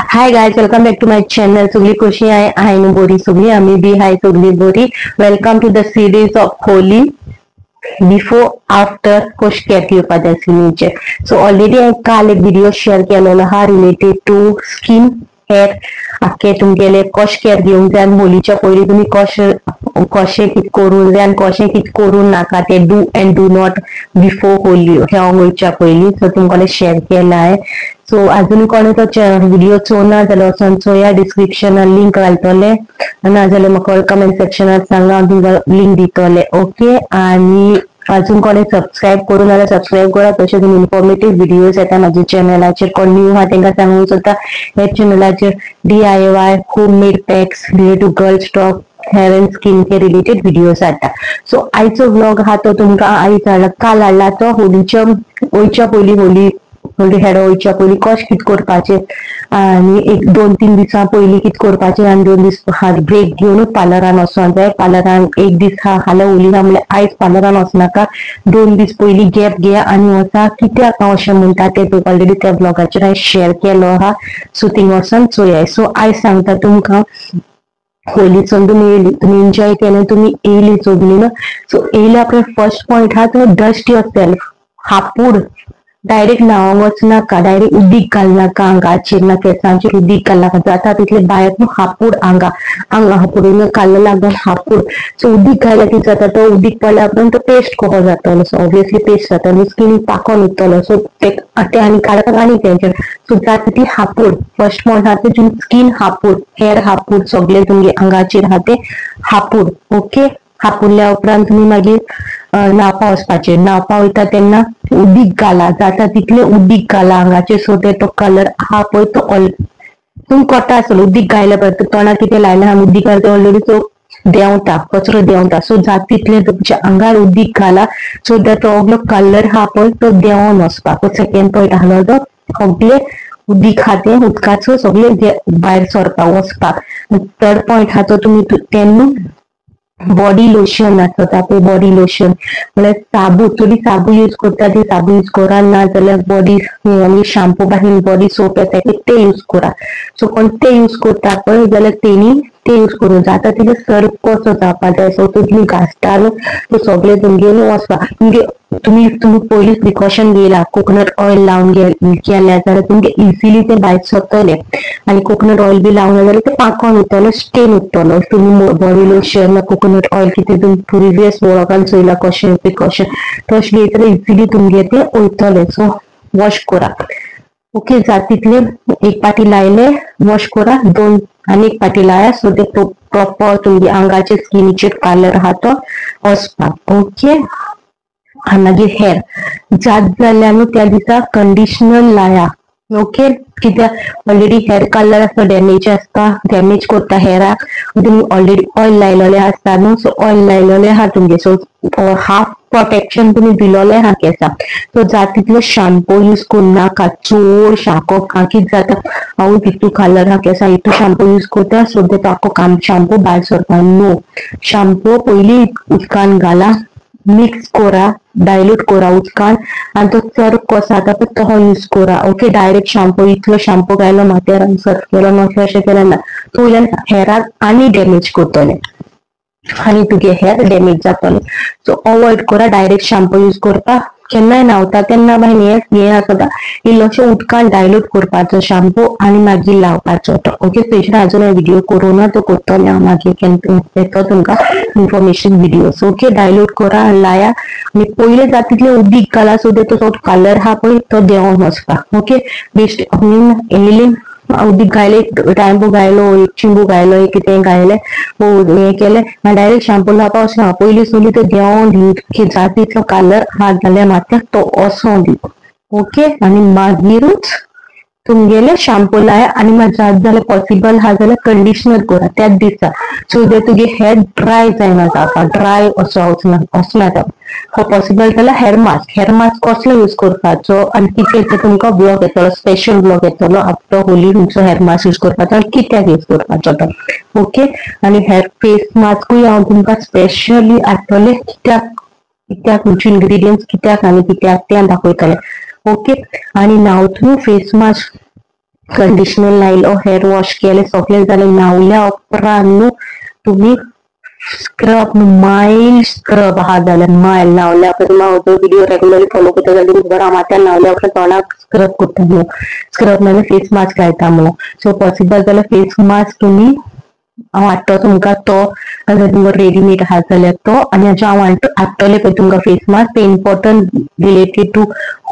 Hi guys, welcome back to my channel. Sugli Kushi I know Bori Sugli. Ami bhi hi Sugli Bori. Welcome to the series of Holi before after Kush Kerti Upadasi Niche. So already I काल एक video share केलेला हा related to skin hair. अख्खे तुमगेले कश care घेऊन जान होलीच्या पयली तुम्ही कशे कित करून जान कशे कित करून नाका ते do end do not before Holy ह्या होळीच्या पयली सो तुमकां शेअर केला आहे. सो अजून कोणी तो व्हिडिओ चोवना जाल्यार वचून चोया डिस्क्रिप्शनान लिंक घालतले ना जाल्यार म्हाका कमेंट सेक्शनात सांगा हांव तुमकां लिंक दितले. ओके आणि अजून कोणी सबस्क्राईब करून जाल्यार सबस्क्राईब करा. तशेंच इन्फॉर्मेटिव्ह व्हिडिओज येता माझ्या चॅनलाचेर. कोण न्यू आहा तांकां सांगूंक सोदता ह्या चॅनलाचेर DIY homemade packs related to girls talk hair and skin care related videos हाडटा. सो आयचो व्लॉग हा तो तुमकां आयज हाडला काल हाडला तो होळीच्या पयली होली हेड होळीच्या पयली कश कित करपाचे आणि एक 2-3 दिसां पयली कित करपाचे आणि 2 दीस ब्रेक घेऊनच पार्लरान वचोंक जाय. पार्लरान एक दीस हाल्या होली ना म्हणल्यार आयज पार्लरान वचनाका 2 दीस पयली गॅप घेया आणि वचा. कित्याक हांव अशें म्हणटा ते ऑलरेडी त्या ब्लॉगाचेर हांवें शेअर केलो आहा. सो थिंग वचोन चोया. सो आयज सांगता तुमकां होलीसून तुम्ही एन्जॉय केले तुम्ही येयली चोगली ना. सो येयले आपले फर्स्ट पॉइंट हा तो डस्ट युअर सेल्फ. हापूड डायरेक्ट न्हावंक वचनाका. डायरेक्ट उदीक घालनाका आंगाचेर ना केसांचेर उदीक घालनाका. जाता तितले भायर हापूड हांगा हापूड काल्ल लागून हापूड. सो उदीक घायल्यार कितें जाता तो उदीक पडल्या उपरांत तो पेस्ट कहो जातलो. सो ऑब्वियसली पेस्ट जाता स्कीन पाको न्हिदतलो. सो ते आनी काडपाक आनी टेन्शन. सो जाता तितली हापूड फर्स्ट पॉइंट हा ते स्कीन हापूड हेअर हापूड सगळे तुमगे आंगाचेर हा ते हापूड. ओके हापुरल्या उपरांत तुम्ही मागीर न्हावपा वचपाचे. न्हावपा वयता तेन्ना उदीक घाला. जाता तितले उदीक घाला आंगाचेर. सो ते तो कलर हा पळय तो तुम्ही कोटा आसतलो उदीक घायल्या पळय तोंडाक कितें लायला आहा उदीक घालता ऑलरेडी तो देंवता कचरो देंवता. सो जाता तितले तुमच्या आंगार उदीक घाला सो दॅट तो कलर हा पळय तो देंवन वचपाक. सेकंड पॉइंट आहलो तो सगळे उदीक हा ते उदकाचो सगळे भायर सरपाक वचपाक. थर्ड पॉइंट हा तो तुम्ही तेन्ना बॉडी लोशन आसता पळय बॉडी लोशन म्हळ्यार साबू थोडी साबू यूज करता ती साबू यूज करा ना जाल्यार बॉडी शॅम्पू बाहेर बॉडी सोप येता ते यूज करा. सो कोण ते यूज करता पळय जाल्यार तेणी ते यूज करून जाता तितले सर्फ कसो जावपा जाय. सो तुम्ही घासता तो सगळे तुमगेर वचपा. तुम्ही पयलीच प्रिकॉशन घेयला कोकोनट ऑयल लावन केल्या जाल्यार तुमगे इझिली ते भायर सरतले आणि कोकोनट ऑयल बी लावना जाल्यार ते पाकोन उरतलो स्टेन उरतलो. तुम्ही बॉडी लोशन कोकोनट ऑयल कितें तुम्ही प्रिवियस वळखान चोयला कशें प्रिकॉशन तशें घेतले इझिली तुमगे ते वयतले. सो वॉश करा. ओके जाता तितले एक पाटी लायले वॉश करा आनी एक पाटी लाया सो ते प्रॉपर तुमगे आंगाचे स्किनीचेर कलर हा तो वचपाक. ओके आणि मागीर हेअर जात जाल्यार न्हू त्या दिसा कंडिशनर लाया. ओके कित्याक ऑलरेडी हेअर कलर आसता डॅमेज करता हेअराक. तुम्ही ऑलरेडी ऑयल लायलेले आसता न्हू. सो ऑयल लायलेले आहा तुमगे सो हाफ प्रोटेक्शन तुम्ही दिलोले आहा केसाक. सो जाता तितलो शॅम्पू यूज करूनाका चड शॅम्पू कितें जाता हांव तितू कलर आहा केसाक हितू शॅम्पू यूज करता सो ते आख्खो शॅम्पू भायर सरता. नो शॅम्पू पयली उदकान घाला मिक्स करा डायल्यूट करा उदकान आणि तो सर्फ कसो आता तो यूज करा. ओके डायरेक्ट शॅम्पू इतलो शॅम्पू घायलो माथ्यार आनी सर्फ केलो ना अशें केलें ना तो वयल्यान हेअराक आनी डॅमेज करतले आनी तुगे हेअर डॅमेज जातले. सो अवॉइड करा डायरेक्ट शॅम्पू यूज करपाक. केन्नाय न्हावता तेन्ना बाय हें आसता इल्लोसो उदकान डायल्यूट करपाचो शॅम्पू आनी मागीर लावपाचो तो. ओके स्पेशल अजून व्हिडिओ करूना तो करतले हांव मागीर येतो तुमकां इन्फॉर्मेशन व्हिडिओस. ओके डायल्यूट करा आनी लाया आनी पयले जाता तितले उदीक घाला सो तो कलर हा पळय तो देंवन वचपाक. ओके बेस्ट येयले उदीक घायले टायम्पू घायलो एक चिंबू घायलो एक कितें घायलें हें केलें डायरेक्ट शॅम्पू लावपाक वचना पयली सोली तो देंवन दी जाता तितलो कलर हा जाल्यार माथ्याक तो असो दी. ओके आनी मागीरूच तुमगेले शॅम्पू लाया आनी मागीर जाता जाल्यार पॉसिबल हा जाल्यार कंडिशनर करा त्याच दिसा सो दॅट तुगे हेअर ड्राय जायना जावपा ड्राय असो वचना जावपा. पॉसिबल जाल्यार हेअर मास्क कसलो यूज करपाचो आनी कितें तुमकां ब्लॉग येतलो स्पेशल ब्लॉग येतलो आफ्टर होली तुमचो हेअर मास्क यूज करपाचो आनी कित्याक यूज करपाचो तो. ओके आनी हेअर फेस मास्कूय हांव तुमकां स्पेशली हाडटलें कित्याक तुमचे इन्ग्रेडियंट्स कित्याक आनी कित्याक तें दाखयतलें. ओके आनी नाव थ्रू फेस मास्क कंडिशनर लायलो, हेअर वॉश केले, सगळे जालें. न्हावल्या उपरांत न्हू तुम्ही स्क्रब, माइल्ड स्क्रब आहा जाल्यार माइल्ड न्हावल्या उपरांत हांव व्हिडिओ रेग्युलरली फॉलो करता जाल्यार तुमी बरा माथ्यान न्हावल्या उपरांत तोंडाक स्क्रब करता म्हणून, स्क्रब नाल्यार फेस मास्क घालता म्हणून. सो पॉसिबल जाल्यार फेस मास्क तुम्ही हांव हाडटो तुमकां तो, नाजाल्यार तुमकां रेडीमेड आहा जाल्यार तो. आनी हांव हाडटलें पळय तुमकां फेस मास्क, ते इम्पॉर्टंट रिलेटेड टू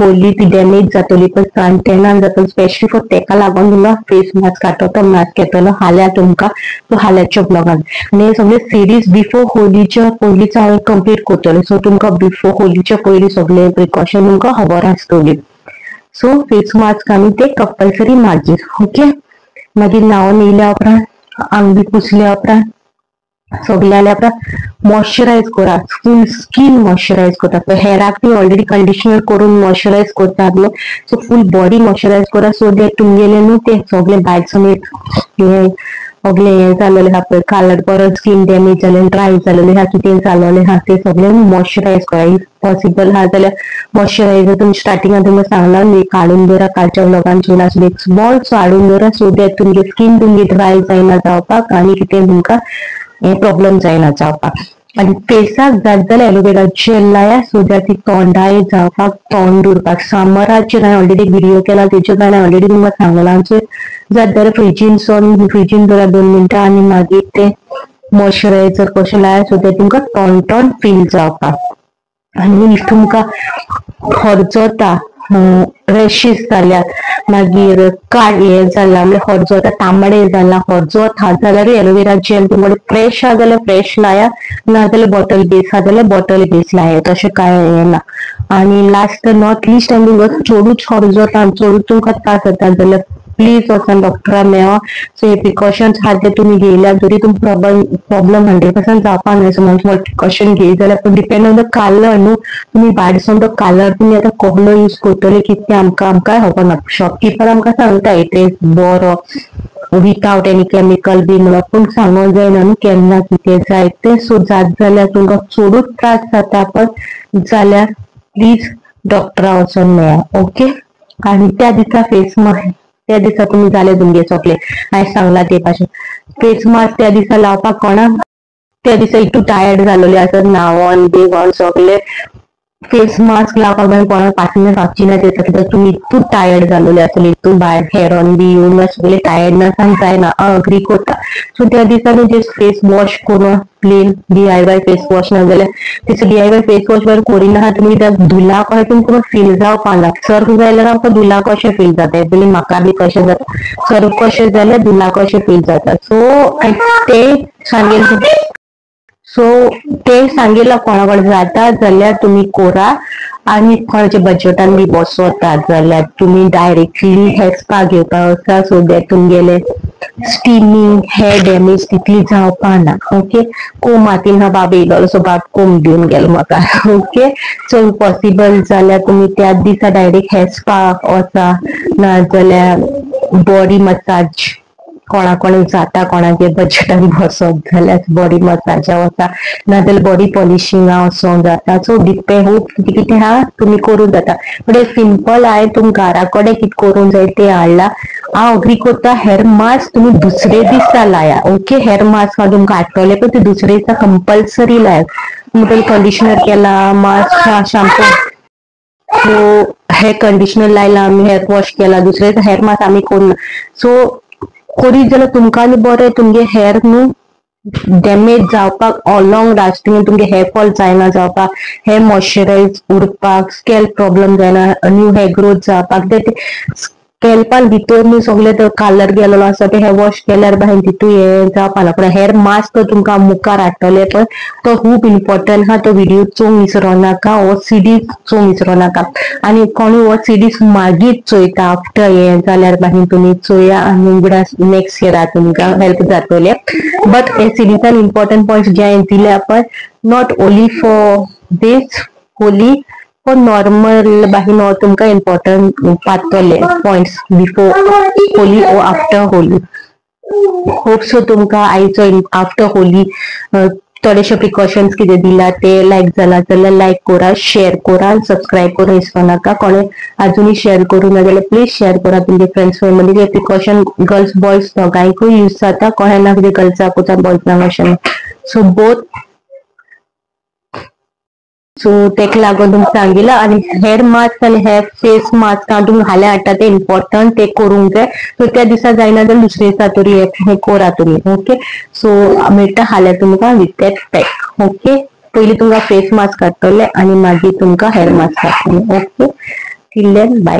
होली ती डॅमेज जातली पळय सान जातली, स्पेशली फॉर तेका लागून तुमकां फेस मास्क हाडटो, मास्क येतलो हाल्या तुमकां, सो हाल्याच्या ब्लॉगान. आनी हे सगळे सिरीज बिफोर होलीच्या पयलींच हांव कंप्लीट करतलें, सो तुमकां बिफोर होलीच्या पयलीं सगळे प्रिकॉशन तुमकां खबर आसतली. सो फेस मास्क आमी ते कंपल्सरी मागीर, ओके. मागीर न्हावून येयल्या उपरांत आंग बी पुसल्या उपरांत सगळे जाल्या उपरांत मॉइश्चरायज करा, फुल स्कीन मॉइश्चरायज करता. हेराक बी ऑलरेडी कंडिशनर करून मॉइश्चरायज करतात न्हू, सो फुल बॉडी मॉइश्चरायज करा, सो दॅट तुमगेले न्हू ते सगळे भायरसून हे सगळे हे जालेले आहा पळय, कालर परत स्कीन डॅमेज जालें, ड्राय जालेले आहा, कितें जालेलें आहा ते सगळे मॉइश्चरायज करा. इफ पॉसिबल आहा जाल्यार मॉइश्चरायजर तुमी स्टार्टिंगान तुमकां सांगला न्ही, काडून दवरा, कालच्या ब्लॉगान चोयला आसली एक स्मॉल सो हाडून दवरा, सो दॅट तुमगे स्कीन तुमगे ड्राय जायना जावपाक आनी कितें तुमकां हे प्रॉब्लेम जायना जावपाक. आनी फेसाक जाय जाल्यार एलोवेरा जेल लाया, सो दॅट ती तोंडाय जावपाक, तोंड उरपाक. समराचेर हांवें ऑलरेडी व्हिडिओ केला, तेचेर हांवें ऑलरेडी तुमकां सांगलां. जाय जाल्यार फ्रिजीन दवरा 2 मिनटां आनी मागीर ते मॉइश्चरायजर कशें लाया, सो दॅट तुमकां टॉन फील जावपाक. आनी इफ तुमकां खर्चोता, रॅशीस जाल्यार, मागीर हे जाला म्हणजे खर्चोता, तांबडे जाला, खर्चोत हा जाल्यार एलोवेरा जेल तुमकडे फ्रेश आहा जाल्यार फ्रेश लाया, ना जाल्यार बॉटल बेस आहा जाल्यार बॉटल बेस लाया, तशें कांय हें ना. आनी लास्ट नॉट लिस्ट आनी तुमकां चडूच खर्चोता, चडूच तुमकां त्रास जाता जाल्यार प्लीज वचून डॉक्टरा मेळा. सो हे प्रिकॉशन्स आहा ते तुमी घेयल्यार जरी तुमकां प्रॉब्लम 100% जावपा न्हय, सो मागीर प्रिकॉशन घेय जाल्यार पूण डिपेंड ऑन द कलर न्हू, तुमी भायरसून तो कलर तुमी आतां कसलो यूज करतले कितें आमकांय खबर ना. शॉपकीपर आमकां सांगता इट इज बरो विथआउट एनी केमिकल बी म्हणून, पूण सांगूंक जायना न्हू केन्ना कितें जाय तें. सो जात जाल्यार तुमकां चडूच त्रास जाता पळय जाल्यार प्लीज डॉक्टरा वचून मेळा, ओके. आनी त्या दिसा फेस मास्क त्या दिसा तुमी जाले तुमगे सगळे हांवें सांगला ते भाशेन फेस मास्क त्या दिसा लावपाक कोणाक त्या दिसा इतू टायर्ड जालोले आसत न्हावून बिवून सगळे फेस मास्क लावपाक जाय कोणाक पासिंग रावची ना कित्याक तुमी इतू टायर्ड जालोले आसतले इतू भायर हेरोन बी येवन सगळे टायर्डनेसान जायना अग्री करता. सो त्या दिसा जस्ट फेस वॉश करून प्लेन DIY फेस वॉश ना जाल्यार तेचो DIY फेस वॉश वर करिना तुमी त्या धुला कशें तुमकां फील जावपा ना. सर्फ जाल्यार आमकां धुला कशें फील जाता एक्चुअली म्हाका बी कशें जाता सर्फ कशें जाल्यार धुला कशें फील जाता. सो ते सांगेल सो ते सांगितलं कोणाकडे जाता जाल्यार तुम्ही कोरा आणि कोणाच्या बजेटान बी बसवतात जाल्यार तुम्ही डायरेक्टली हेअर स्पा घेवपाक वचता सो दॅट तुमगेले स्टीमिंग हेअर डॅमेज तितली जावपा ना. ओके कोम हातीन हा बाब येयलो सो बाब कोम दिवन गेलो म्हाका. ओके सो पॉसिबल जाल्यार तुम्ही त्याच दिसा डायरेक्ट हेअर स्पा वचा ना जाल्यार बॉडी मसाज कोणाकोण जाता कोणाचे बजेटान बसत जाल्यार बॉडी मसाजा वता ना जाल्यार बॉडी पॉलिशिंगा वचोंक जाता. सो डिपेंड खूब कितें कितें आहा तुमी करूंक जाता बट सिंपल हांवें तुमकां घरा कडेन कितें करूंक जाय तें हाडला. हांव अग्री करता हेअर मास्क तुमी दुसरे दिसा लाया. ओके हेअर मास्क हांव तुमकां हाडटलें पण ते दुसरे दिसा कंपल्सरी लाया. तुमी कंडिशनर केला mask shampoo so hair conditioner लायला आमी हेअर वॉश केला दुसरे दिसा हेअर मास्क आमी करना. सो करीत जाल्यार तुमकां बरें तुमगे हेअर न्हू डॅमेज जावपाक लॉंग लास्टींग तुमगे हेअर फॉल जायना जावपाक हेअर मॉइश्चरायज उरपाक स्कॅल्प प्रॉब्लेम जायना न्यू हेअर ग्रोथ जावपाक ते स्कॅल्पान भितर न्हू सगळे तो कलर गेलेलो आसा ते हेअर वॉश केल्यार भायर तितू हे जावपा ना. पूण हेअर मास्क तुमकां मुखार हाडटले पण तो खूब इम्पॉर्टंट आहा. तो व्हिडिओ चोवंक विसरो नाका हो सिरीज चोवंक विसरो नाका. आनी कोणी हो सिरीज मागीर चोयता आफ्टर हे जाल्यार मागीर तुमी चोया आनी नेक्स्ट इयरा तुमकां हेल्प जातले. बट हे सिरीजान इम्पॉर्टंट पॉइंट्स जे हांवें दिल्या पळय not only for these Holi पण नॉर्मल बाकी तुमकां इम्पॉर्टंट पातले पॉइंट्स बिफोर होली ओ आफ्टर होली. होप सो तुमकां आयचो आफ्टर होली थोडेशे प्रिकॉशन्स कितें दिला ते लायक जाला जाल्यार लायक करा, शेअर करा, सबस्क्राईब करून विसरू नका. कोणे अजूनही शेअर करू ना जाल्यार प्लीज शेअर करा तुमच्या फ्रेंड्स फॅमिली. हे प्रिकॉशन गर्ल्स बॉयज दोगांयकूय यूज जाता, कोणे ना कितें गर्ल्साक कोता बॉयजांक अशें. सो बोथ सो तेका लागून तुमकां सांगितलं. आणि हेअर मास्क आणि हेअर फेस मास्क तुमकां हाल्या हाडटा ते इम्पॉर्टंट ते करूंक जाय. सो त्या दिसा जायना जाल्यार दुसऱ्या दिसा तरी हे करा तुमी. ओके, सो मेळटा हाल्या तुमकां विथ दॅट पॅक. ओके, पयलीं तुमकां फेस मास्क हाडटले आणि मागीर तुमकां हेअर मास्क हाडटले. Okay, till then bye.